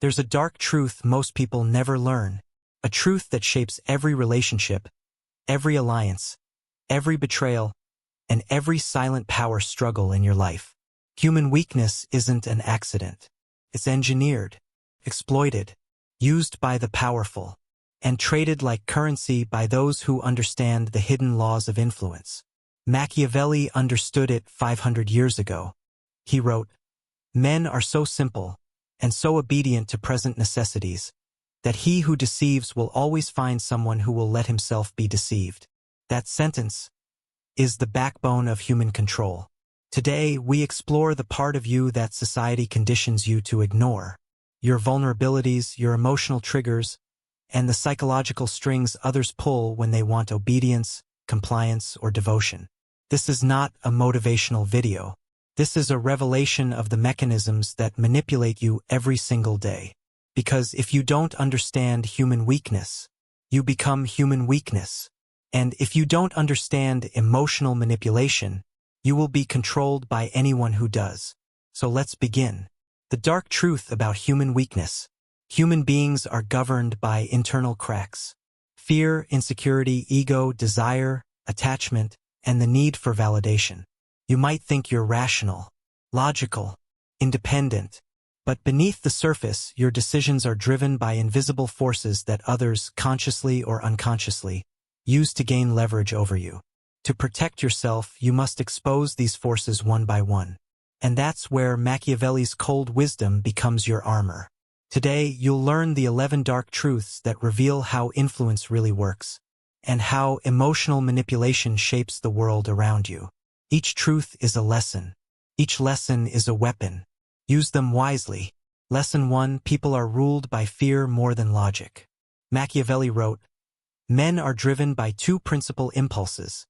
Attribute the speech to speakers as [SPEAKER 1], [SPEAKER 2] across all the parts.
[SPEAKER 1] There's a dark truth most people never learn, a truth that shapes every relationship, every alliance, every betrayal, and every silent power struggle in your life. Human weakness isn't an accident. It's engineered, exploited, used by the powerful, and traded like currency by those who understand the hidden laws of influence. Machiavelli understood it 500 years ago. He wrote, "Men are so simple and so obedient to present necessities that he who deceives will always find someone who will let himself be deceived." That sentence is the backbone of human control. Today, we explore the part of you that society conditions you to ignore, your vulnerabilities, your emotional triggers, and the psychological strings others pull when they want obedience, compliance, or devotion. This is not a motivational video. This is a revelation of the mechanisms that manipulate you every single day. Because if you don't understand human weakness, you become human weakness. And if you don't understand emotional manipulation, you will be controlled by anyone who does. So let's begin. The dark truth about human weakness. Human beings are governed by internal cracks. Fear, insecurity, ego, desire, attachment, and the need for validation. You might think you're rational, logical, independent, but beneath the surface, your decisions are driven by invisible forces that others, consciously or unconsciously, use to gain leverage over you. To protect yourself, you must expose these forces one by one. And that's where Machiavelli's cold wisdom becomes your armor. Today, you'll learn the 11 dark truths that reveal how influence really works, and how emotional manipulation shapes the world around you. Each truth is a lesson. Each lesson is a weapon. Use them wisely. Lesson 1: People are ruled by fear more than logic. Machiavelli wrote, "Men are driven by two principal impulses,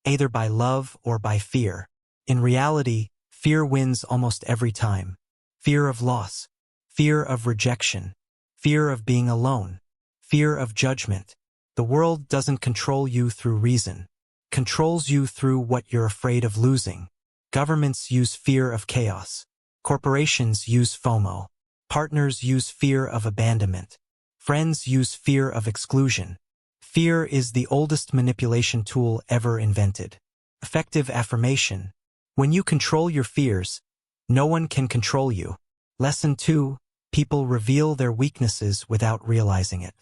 [SPEAKER 1] either by love or by fear. In reality, fear wins almost every time. Fear of loss, fear of rejection, fear of being alone, fear of judgment. The world doesn't control you through reason. Controls you through what you're afraid of losing. Governments use fear of chaos. Corporations use FOMO. Partners use fear of abandonment. Friends use fear of exclusion. Fear is the oldest manipulation tool ever invented." Effective affirmation. When you control your fears, no one can control you. Lesson 2: People reveal their weaknesses without realizing it.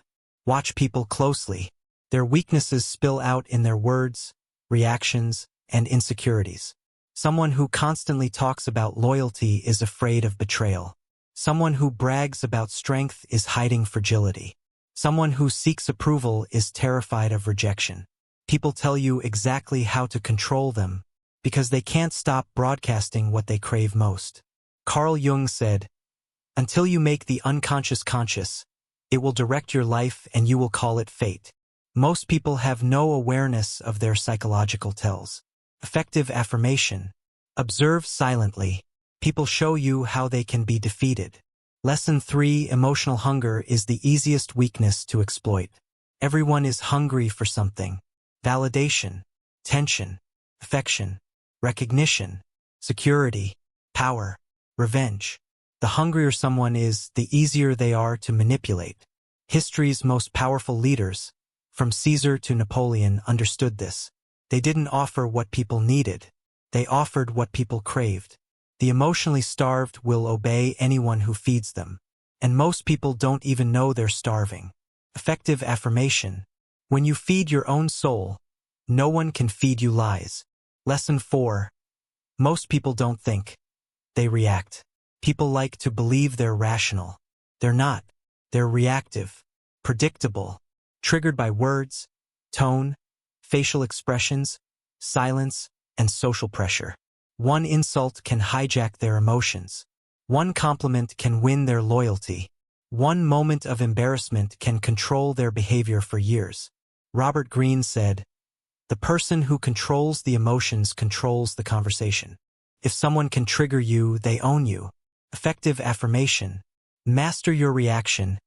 [SPEAKER 1] Watch people closely. Their weaknesses spill out in their words, reactions, and insecurities. Someone who constantly talks about loyalty is afraid of betrayal. Someone who brags about strength is hiding fragility. Someone who seeks approval is terrified of rejection. People tell you exactly how to control them because they can't stop broadcasting what they crave most. Carl Jung said, "Until you make the unconscious conscious, it will direct your life and you will call it fate." Most people have no awareness of their psychological tells. Effective affirmation. Observe silently. People show you how they can be defeated. Lesson 3: Emotional hunger is the easiest weakness to exploit. Everyone is hungry for something. Validation, tension, affection, recognition, security, power, revenge. The hungrier someone is, the easier they are to manipulate. History's most powerful leaders, from Caesar to Napoleon, understood this. They didn't offer what people needed. They offered what people craved. The emotionally starved will obey anyone who feeds them. And most people don't even know they're starving. Effective affirmation. When you feed your own soul, no one can feed you lies. Lesson 4. Most people don't think. They react. People like to believe they're rational. They're not. They're reactive, predictable, triggered by words, tone, facial expressions, silence, and social pressure. One insult can hijack their emotions. One compliment can win their loyalty. One moment of embarrassment can control their behavior for years. Robert Greene said, "The person who controls the emotions controls the conversation." If someone can trigger you, they own you. Effective affirmation. Master your reaction,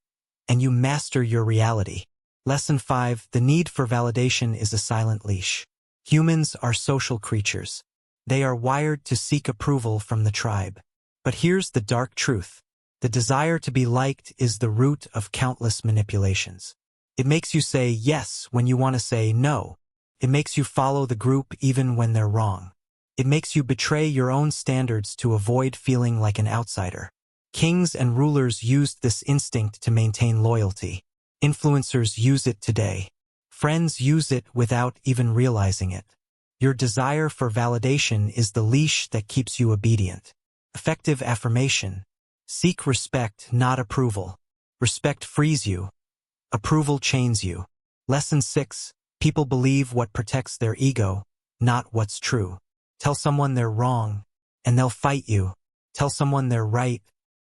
[SPEAKER 1] and you master your reality. Lesson 5. The need for validation is a silent leash. Humans are social creatures. They are wired to seek approval from the tribe. But here's the dark truth. The desire to be liked is the root of countless manipulations. It makes you say yes when you want to say no. It makes you follow the group even when they're wrong. It makes you betray your own standards to avoid feeling like an outsider. Kings and rulers used this instinct to maintain loyalty. Influencers use it today. Friends use it without even realizing it. Your desire for validation is the leash that keeps you obedient. Effective affirmation. Seek respect, not approval. Respect frees you. Approval chains you. Lesson 6. People believe what protects their ego, not what's true. Tell someone they're wrong, and they'll fight you. Tell someone they're right,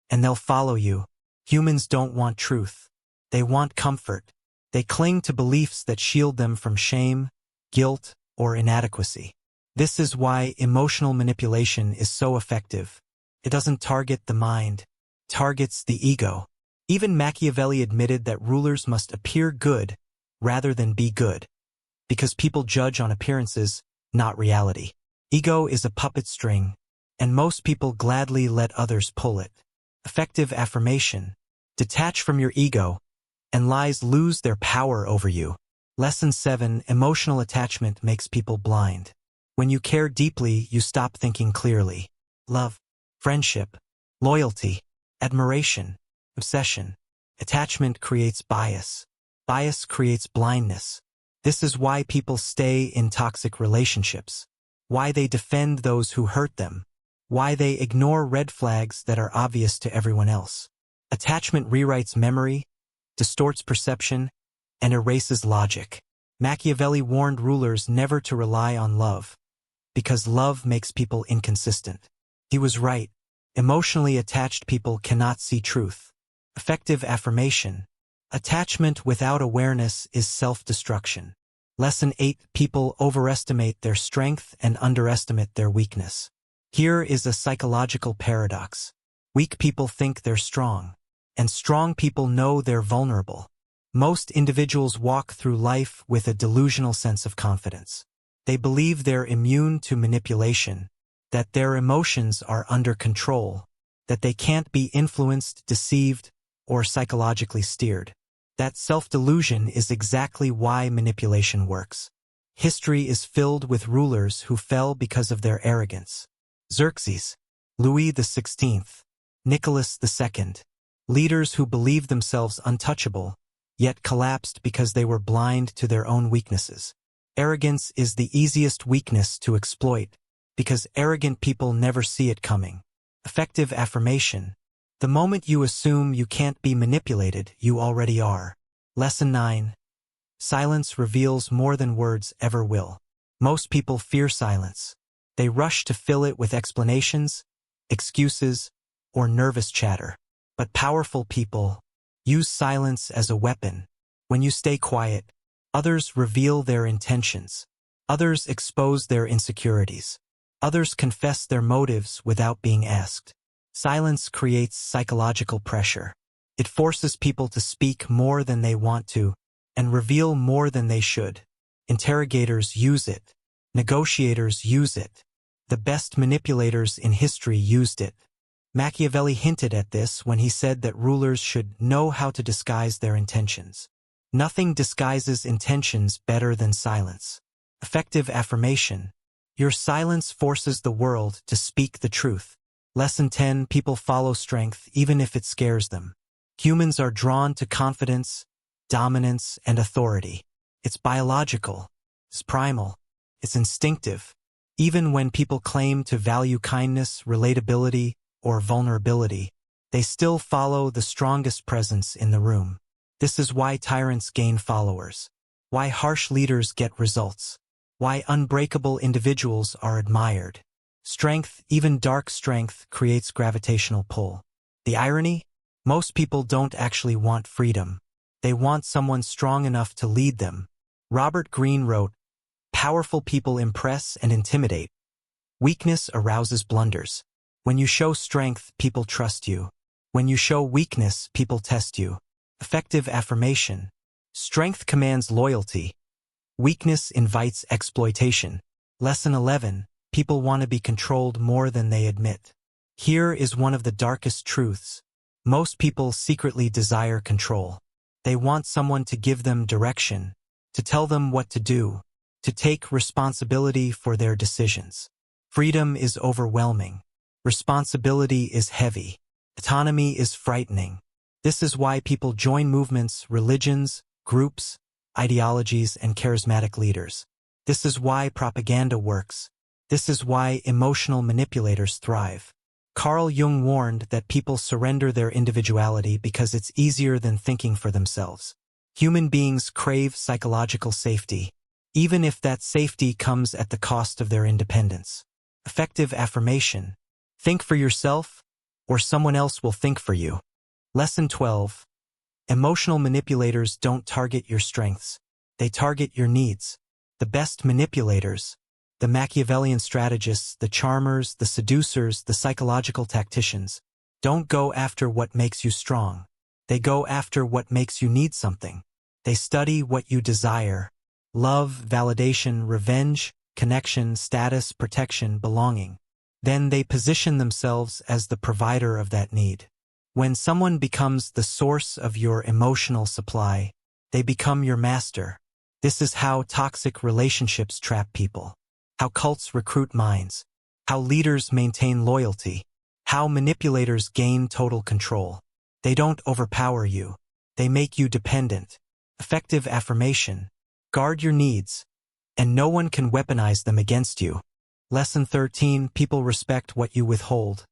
[SPEAKER 1] and they'll follow you. Humans don't want truth. They want comfort. They cling to beliefs that shield them from shame, guilt, or inadequacy. This is why emotional manipulation is so effective. It doesn't target the mind. It targets the ego. Even Machiavelli admitted that rulers must appear good rather than be good, because people judge on appearances, not reality. Ego is a puppet string, and most people gladly let others pull it. Effective affirmation. Detach from your ego, and lies lose their power over you. Lesson 7. Emotional attachment makes people blind. When you care deeply, you stop thinking clearly. Love, friendship, loyalty, admiration, obsession. Attachment creates bias. Bias creates blindness. This is why people stay in toxic relationships. Why they defend those who hurt them. Why they ignore red flags that are obvious to everyone else. Attachment rewrites memory, distorts perception, and erases logic. Machiavelli warned rulers never to rely on love, because love makes people inconsistent. He was right. Emotionally attached people cannot see truth. Effective affirmation. Attachment without awareness is self-destruction. Lesson 8. People overestimate their strength and underestimate their weakness. Here is a psychological paradox. Weak people think they're strong, and strong people know they're vulnerable. Most individuals walk through life with a delusional sense of confidence. They believe they're immune to manipulation, that their emotions are under control, that they can't be influenced, deceived, or psychologically steered. That self-delusion is exactly why manipulation works. History is filled with rulers who fell because of their arrogance. Xerxes, Louis XVI, Nicholas II. Leaders who believed themselves untouchable, yet collapsed because they were blind to their own weaknesses. Arrogance is the easiest weakness to exploit, because arrogant people never see it coming. Effective affirmation. The moment you assume you can't be manipulated, you already are. Lesson 9. Silence reveals more than words ever will. Most people fear silence. They rush to fill it with explanations, excuses, or nervous chatter. But powerful people use silence as a weapon. When you stay quiet, others reveal their intentions. Others expose their insecurities. Others confess their motives without being asked. Silence creates psychological pressure. It forces people to speak more than they want to and reveal more than they should. Interrogators use it. Negotiators use it. The best manipulators in history used it. Machiavelli hinted at this when he said that rulers should know how to disguise their intentions. Nothing disguises intentions better than silence. Effective affirmation. Your silence forces the world to speak the truth. Lesson 10. People follow strength even if it scares them. Humans are drawn to confidence, dominance, and authority. It's biological. It's primal. It's instinctive. Even when people claim to value kindness, relatability, or vulnerability, they still follow the strongest presence in the room. This is why tyrants gain followers. Why harsh leaders get results. Why unbreakable individuals are admired. Strength, even dark strength, creates gravitational pull. The irony? Most people don't actually want freedom. They want someone strong enough to lead them. Robert Greene wrote, "Powerful people impress and intimidate. Weakness arouses blunders. When you show strength, people trust you. When you show weakness, people test you." Effective affirmation. Strength commands loyalty. Weakness invites exploitation. Lesson 11. People want to be controlled more than they admit. Here is one of the darkest truths. Most people secretly desire control. They want someone to give them direction, to tell them what to do, to take responsibility for their decisions. Freedom is overwhelming. Responsibility is heavy. Autonomy is frightening. This is why people join movements, religions, groups, ideologies, and charismatic leaders. This is why propaganda works. This is why emotional manipulators thrive. Carl Jung warned that people surrender their individuality because it's easier than thinking for themselves. Human beings crave psychological safety, even if that safety comes at the cost of their independence. Effective affirmation. Think for yourself, or someone else will think for you. Lesson 12. Emotional manipulators don't target your strengths. They target your needs. The best manipulators, the Machiavellian strategists, the charmers, the seducers, the psychological tacticians, don't go after what makes you strong. They go after what makes you need something. They study what you desire: love, validation, revenge, connection, status, protection, belonging. Then they position themselves as the provider of that need. When someone becomes the source of your emotional supply, they become your master. This is how toxic relationships trap people, how cults recruit minds, how leaders maintain loyalty, how manipulators gain total control. They don't overpower you. They make you dependent. Effective affirmation. Guard your needs, and no one can weaponize them against you. Lesson 13. People respect what you withhold,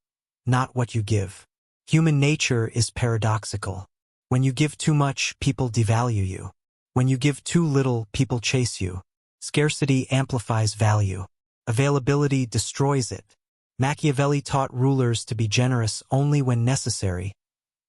[SPEAKER 1] not what you give. Human nature is paradoxical. When you give too much, people devalue you. When you give too little, people chase you. Scarcity amplifies value. Availability destroys it. Machiavelli taught rulers to be generous only when necessary,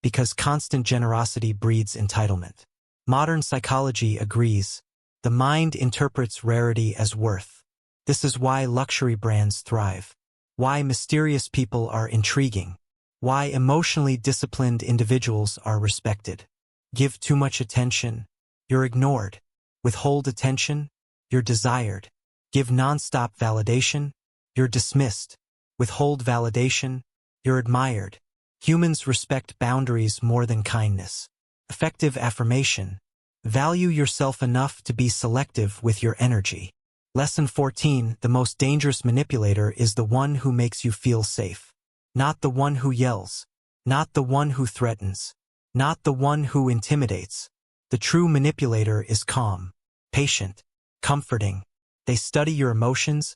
[SPEAKER 1] because constant generosity breeds entitlement. Modern psychology agrees. The mind interprets rarity as worth. This is why luxury brands thrive, why mysterious people are intriguing, why emotionally disciplined individuals are respected. Give too much attention, you're ignored. Withhold attention, you're desired. Give nonstop validation, you're dismissed. Withhold validation, you're admired. Humans respect boundaries more than kindness. Effective affirmation. Value yourself enough to be selective with your energy. Lesson 14. The most dangerous manipulator is the one who makes you feel safe. Not the one who yells. Not the one who threatens. Not the one who intimidates. The true manipulator is calm, patient, comforting. They study your emotions,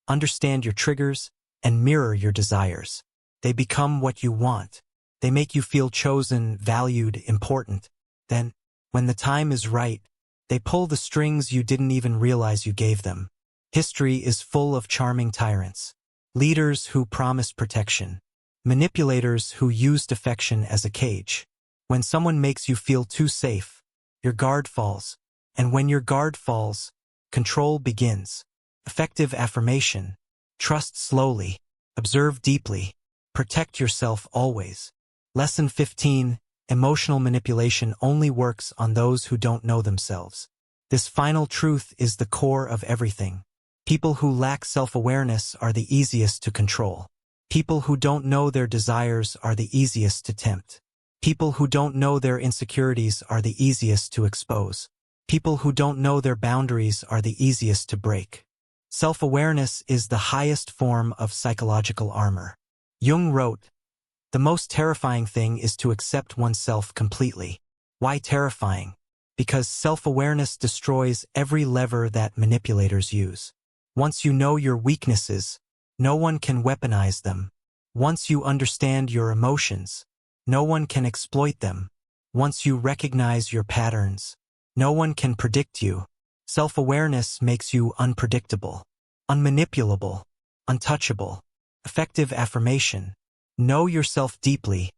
[SPEAKER 1] understand your triggers, and mirror your desires. They become what you want. They make you feel chosen, valued, important. Then, when the time is right, they pull the strings you didn't even realize you gave them. History is full of charming tyrants, leaders who promised protection, manipulators who used affection as a cage. When someone makes you feel too safe, your guard falls. And when your guard falls, control begins. Effective affirmation. Trust slowly. Observe deeply. Protect yourself always. Lesson 15. Emotional manipulation only works on those who don't know themselves. This final truth is the core of everything. People who lack self-awareness are the easiest to control. People who don't know their desires are the easiest to tempt. People who don't know their insecurities are the easiest to expose. People who don't know their boundaries are the easiest to break. Self-awareness is the highest form of psychological armor. Jung wrote, "The most terrifying thing is to accept oneself completely." Why terrifying? Because self-awareness destroys every lever that manipulators use. Once you know your weaknesses, no one can weaponize them. Once you understand your emotions, no one can exploit them. Once you recognize your patterns, no one can predict you. Self-awareness makes you unpredictable, unmanipulable, untouchable. Effective affirmation. Know yourself deeply,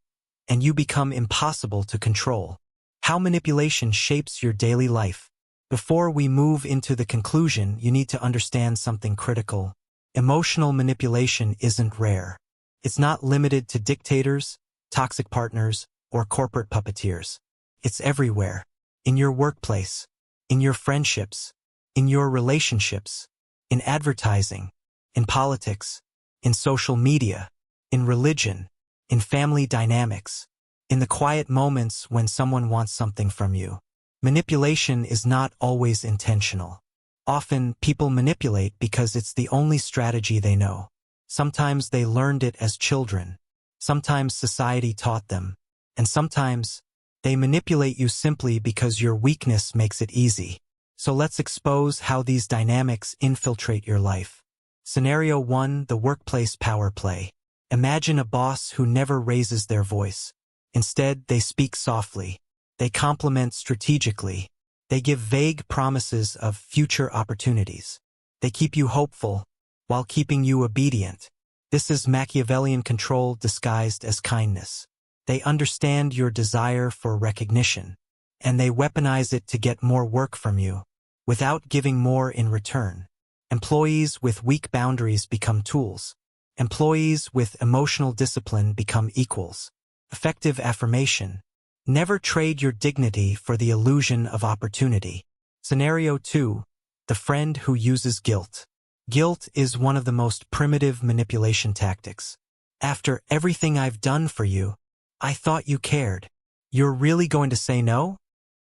[SPEAKER 1] and you become impossible to control. How manipulation shapes your daily life. Before we move into the conclusion, you need to understand something critical. Emotional manipulation isn't rare. It's not limited to dictators, toxic partners, or corporate puppeteers. It's everywhere. In your workplace, in your friendships, in your relationships, in advertising, in politics, in social media, in religion, in family dynamics. in the quiet moments when someone wants something from you. Manipulation is not always intentional. Often, people manipulate because it's the only strategy they know. Sometimes they learned it as children. Sometimes society taught them. And sometimes, they manipulate you simply because your weakness makes it easy. So let's expose how these dynamics infiltrate your life. Scenario 1: the workplace power play. Imagine a boss who never raises their voice. Instead, they speak softly. They compliment strategically. They give vague promises of future opportunities. They keep you hopeful while keeping you obedient. This is Machiavellian control disguised as kindness. They understand your desire for recognition, and they weaponize it to get more work from you, without giving more in return. Employees with weak boundaries become tools. Employees with emotional discipline become equals. Effective affirmation. Never trade your dignity for the illusion of opportunity. Scenario 2: the friend who uses guilt. Guilt is one of the most primitive manipulation tactics. After everything I've done for you, I thought you cared. You're really going to say no?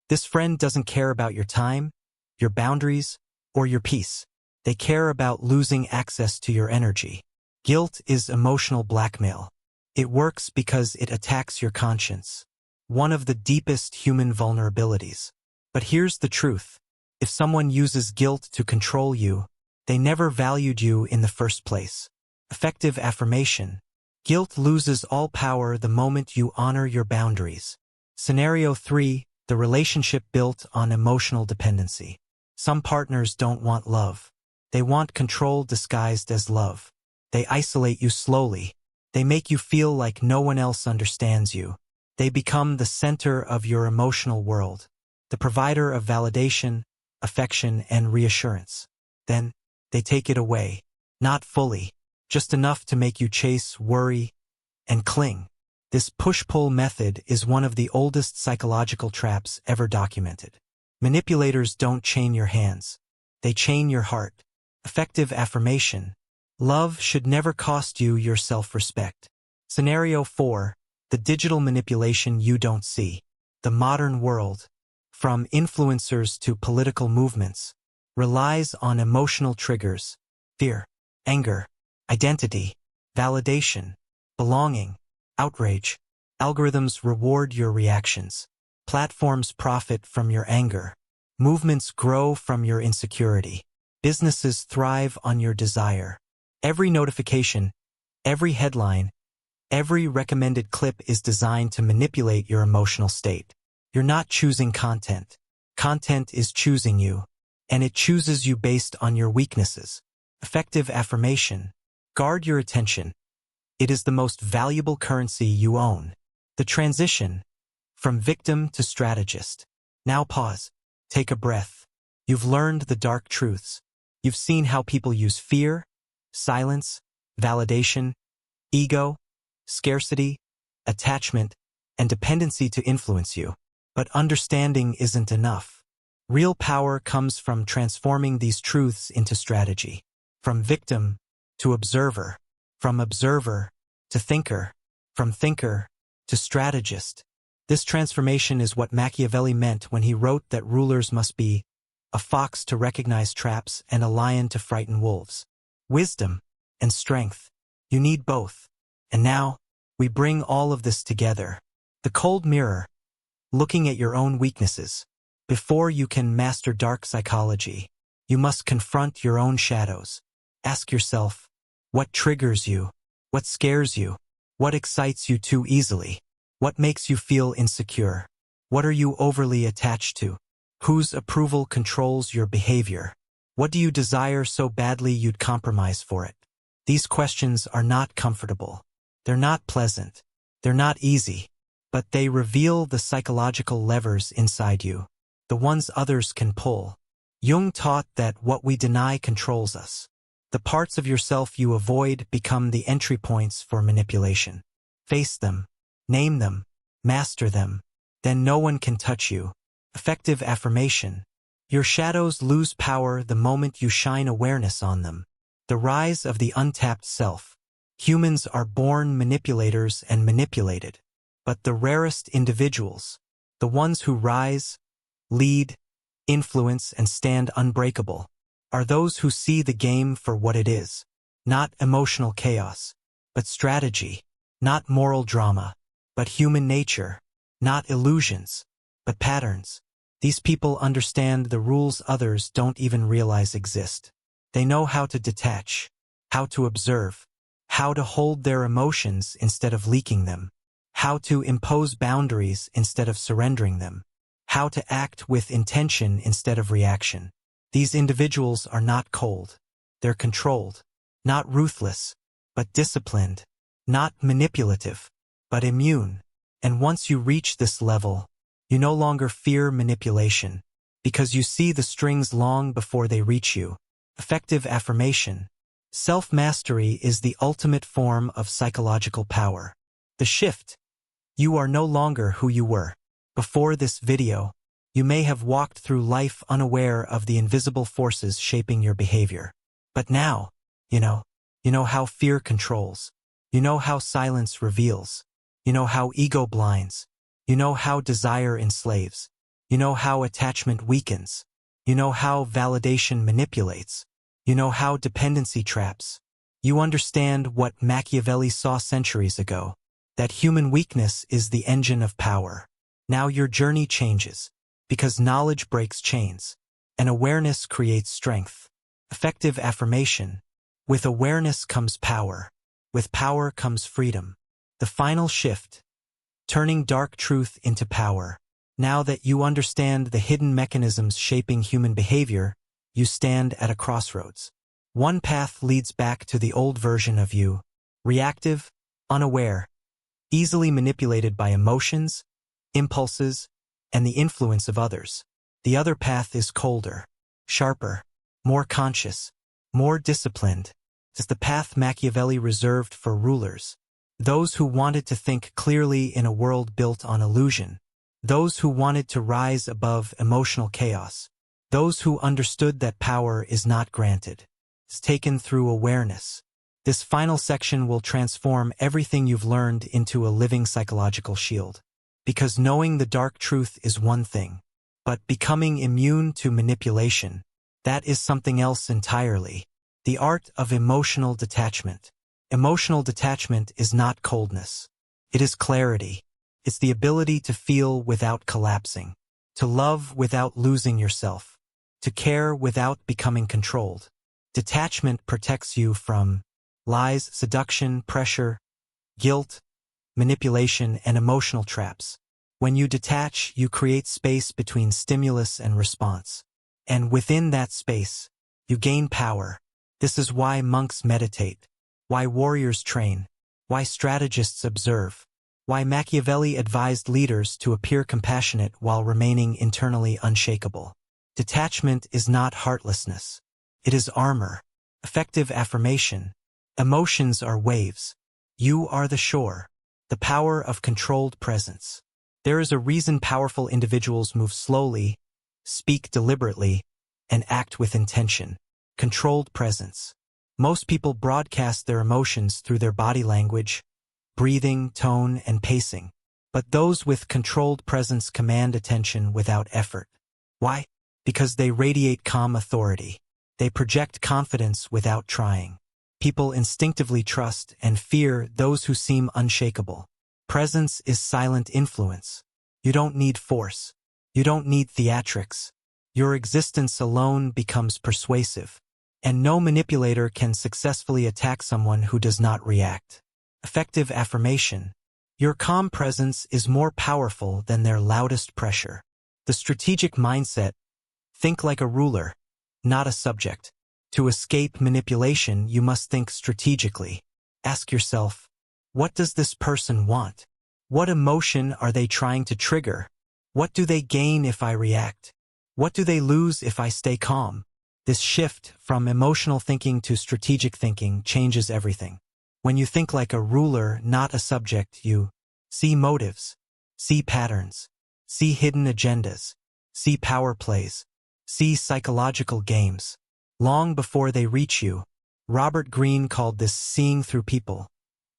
[SPEAKER 1] This friend doesn't care about your time, your boundaries, or your peace. They care about losing access to your energy. Guilt is emotional blackmail. It works because it attacks your conscience, one of the deepest human vulnerabilities. But here's the truth. If someone uses guilt to control you, they never valued you in the first place. Effective affirmation. Guilt loses all power the moment you honor your boundaries. Scenario 3: the relationship built on emotional dependency. Some partners don't want love. They want control disguised as love. They isolate you slowly. They make you feel like no one else understands you. They become the center of your emotional world, the provider of validation, affection, and reassurance. Then, they take it away. Not fully, just enough to make you chase, worry, and cling. This push-pull method is one of the oldest psychological traps ever documented. Manipulators don't chain your hands. They chain your heart. Effective affirmation. Love should never cost you your self-respect. Scenario 4: the digital manipulation you don't see. The modern world, from influencers to political movements, relies on emotional triggers: fear, anger, identity, validation, belonging, outrage. Algorithms reward your reactions. Platforms profit from your anger. Movements grow from your insecurity. Businesses thrive on your desire. Every notification, every headline, every recommended clip is designed to manipulate your emotional state. You're not choosing content. Content is choosing you, and it chooses you based on your weaknesses. Effective affirmation. Guard your attention. It is the most valuable currency you own. The transition from victim to strategist. Now pause. Take a breath. You've learned the dark truths. You've seen how people use fear, silence, validation, ego, scarcity, attachment, and dependency to influence you. But understanding isn't enough. Real power comes from transforming these truths into strategy. From victim to observer. From observer to thinker. From thinker to strategist. This transformation is what Machiavelli meant when he wrote that rulers must be a fox to recognize traps and a lion to frighten wolves. Wisdom and strength. You need both. And now, we bring all of this together. The cold mirror, looking at your own weaknesses. Before you can master dark psychology, you must confront your own shadows. Ask yourself, what triggers you? What scares you? What excites you too easily? What makes you feel insecure? What are you overly attached to? Whose approval controls your behavior? What do you desire so badly you'd compromise for it? These questions are not comfortable. They're not pleasant. They're not easy. But they reveal the psychological levers inside you, the ones others can pull. Jung taught that what we deny controls us. The parts of yourself you avoid become the entry points for manipulation. Face them. Name them. Master them. Then no one can touch you. Effective affirmation. Your shadows lose power the moment you shine awareness on them. The rise of the untapped self. Humans are born manipulators and manipulated. But the rarest individuals, the ones who rise, lead, influence, and stand unbreakable, are those who see the game for what it is. Not emotional chaos, but strategy. Not moral drama, but human nature. Not illusions, but patterns. These people understand the rules others don't even realize exist. They know how to detach, how to observe, how to hold their emotions instead of leaking them, how to impose boundaries instead of surrendering them, how to act with intention instead of reaction. These individuals are not cold. They're controlled. Not ruthless, but disciplined. Not manipulative, but immune. And once you reach this level, you no longer fear manipulation, because you see the strings long before they reach you. Effective affirmation. Self-mastery is the ultimate form of psychological power. The shift. You are no longer who you were. Before this video, you may have walked through life unaware of the invisible forces shaping your behavior. But now, you know how fear controls. You know how silence reveals. You know how ego blinds. You know how desire enslaves. You know how attachment weakens. You know how validation manipulates. You know how dependency traps. You understand what Machiavelli saw centuries ago, that human weakness is the engine of power. Now your journey changes, because knowledge breaks chains, and awareness creates strength. Effective affirmation. With awareness comes power. With power comes freedom. The final shift. Turning dark truth into power. Now that you understand the hidden mechanisms shaping human behavior, you stand at a crossroads. One path leads back to the old version of you, reactive, unaware, easily manipulated by emotions, impulses, and the influence of others. The other path is colder, sharper, more conscious, more disciplined. It's the path Machiavelli reserved for rulers. Those who wanted to think clearly in a world built on illusion. Those who wanted to rise above emotional chaos. Those who understood that power is not granted. It's taken through awareness. This final section will transform everything you've learned into a living psychological shield. Because knowing the dark truth is one thing, but becoming immune to manipulation, that is something else entirely. The art of emotional detachment. Emotional detachment is not coldness. It is clarity. It's the ability to feel without collapsing, to love without losing yourself, to care without becoming controlled. Detachment protects you from lies, seduction, pressure, guilt, manipulation, and emotional traps. When you detach, you create space between stimulus and response. And within that space, you gain power. This is why monks meditate, why warriors train, why strategists observe, why Machiavelli advised leaders to appear compassionate while remaining internally unshakable. Detachment is not heartlessness. It is armor. Effective affirmation. Emotions are waves. You are the shore. The power of controlled presence. There is a reason powerful individuals move slowly, speak deliberately, and act with intention. Controlled presence. Most people broadcast their emotions through their body language, breathing, tone, and pacing. But those with controlled presence command attention without effort. Why? Because they radiate calm authority. They project confidence without trying. People instinctively trust and fear those who seem unshakable. Presence is silent influence. You don't need force. You don't need theatrics. Your existence alone becomes persuasive. And no manipulator can successfully attack someone who does not react. Effective affirmation. Your calm presence is more powerful than their loudest pressure. The strategic mindset. Think like a ruler, not a subject. To escape manipulation, you must think strategically. Ask yourself, what does this person want? What emotion are they trying to trigger? What do they gain if I react? What do they lose if I stay calm? This shift from emotional thinking to strategic thinking changes everything. When you think like a ruler, not a subject, you see motives, see patterns, see hidden agendas, see power plays, see psychological games. Long before they reach you, Robert Greene called this seeing through people.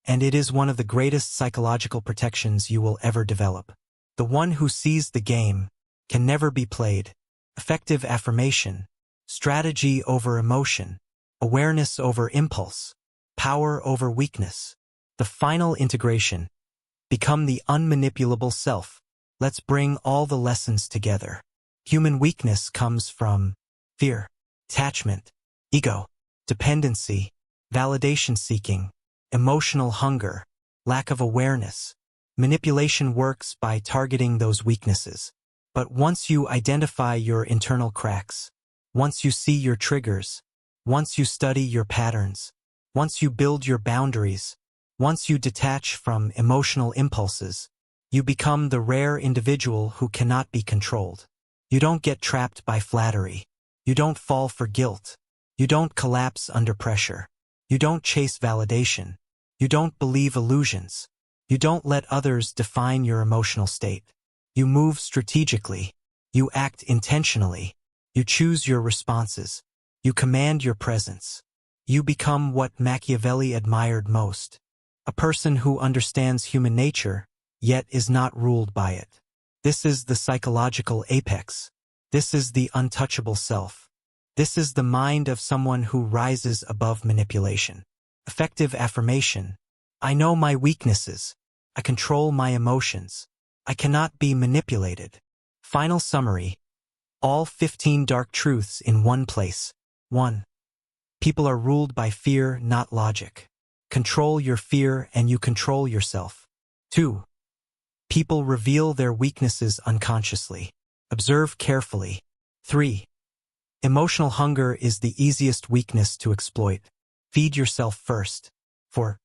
[SPEAKER 1] And it is one of the greatest psychological protections you will ever develop. The one who sees the game can never be played. Effective affirmation, strategy over emotion, awareness over impulse, power over weakness. The final integration, become the unmanipulable self. Let's bring all the lessons together. Human weakness comes from fear, attachment, ego, dependency, validation seeking, emotional hunger, lack of awareness. Manipulation works by targeting those weaknesses. But once you identify your internal cracks, once you see your triggers, once you study your patterns, once you build your boundaries, once you detach from emotional impulses, you become the rare individual who cannot be controlled. You don't get trapped by flattery. You don't fall for guilt. You don't collapse under pressure. You don't chase validation. You don't believe illusions. You don't let others define your emotional state. You move strategically. You act intentionally. You choose your responses. You command your presence. You become what Machiavelli admired most. A person who understands human nature, yet is not ruled by it. This is the psychological apex. This is the untouchable self. This is the mind of someone who rises above manipulation. Effective affirmation. I know my weaknesses. I control my emotions. I cannot be manipulated. Final summary. All 15 dark truths in one place. 1. People are ruled by fear, not logic. Control your fear and you control yourself. 2. People reveal their weaknesses unconsciously. Observe carefully. 3. Emotional hunger is the easiest weakness to exploit. Feed yourself first. 4.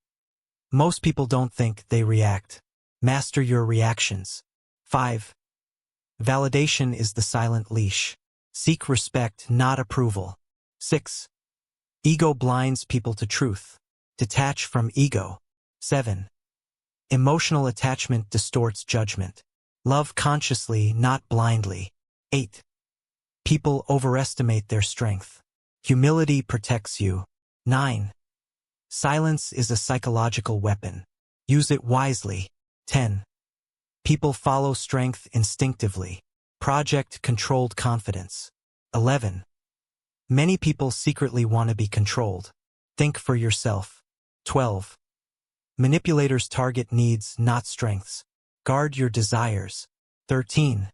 [SPEAKER 1] Most people don't think, they react. Master your reactions. 5. Validation is the silent leash. Seek respect, not approval. 6. Ego blinds people to truth. Detach from ego. 7. Emotional attachment distorts judgment. Love consciously, not blindly. 8. People overestimate their strength. Humility protects you. 9. Silence is a psychological weapon. Use it wisely. 10. People follow strength instinctively. Project controlled confidence. 11. Many people secretly want to be controlled. Think for yourself. 12. Manipulators target needs, not strengths. Guard your desires. 13.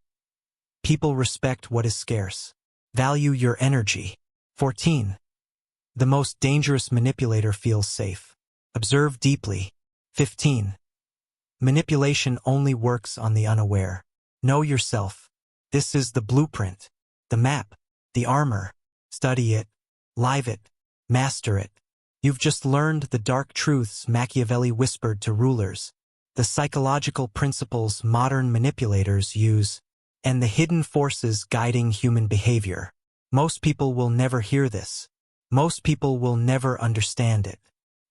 [SPEAKER 1] People respect what is scarce. Value your energy. 14. The most dangerous manipulator feels safe. Observe deeply. 15. Manipulation only works on the unaware. Know yourself. This is the blueprint, the map, the armor. Study it, live it, master it. You've just learned the dark truths Machiavelli whispered to rulers, the psychological principles modern manipulators use, and the hidden forces guiding human behavior. Most people will never hear this. Most people will never understand it.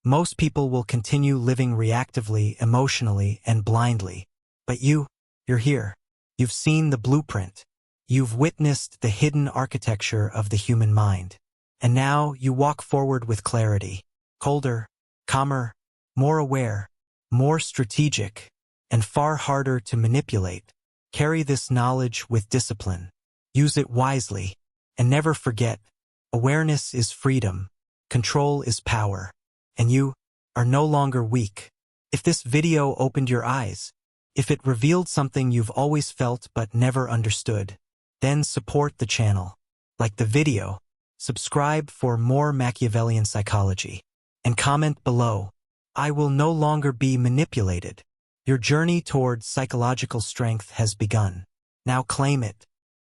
[SPEAKER 1] Most people will continue living reactively, emotionally, and blindly. But you're here. You've seen the blueprint. You've witnessed the hidden architecture of the human mind. And now you walk forward with clarity. Colder, calmer, more aware, more strategic, and far harder to manipulate. Carry this knowledge with discipline. Use it wisely. And never forget, awareness is freedom. Control is power. And you are no longer weak. If this video opened your eyes, if it revealed something you've always felt but never understood, then support the channel. Like the video, subscribe for more Machiavellian psychology, and comment below. I will no longer be manipulated. Your journey toward psychological strength has begun. Now claim it.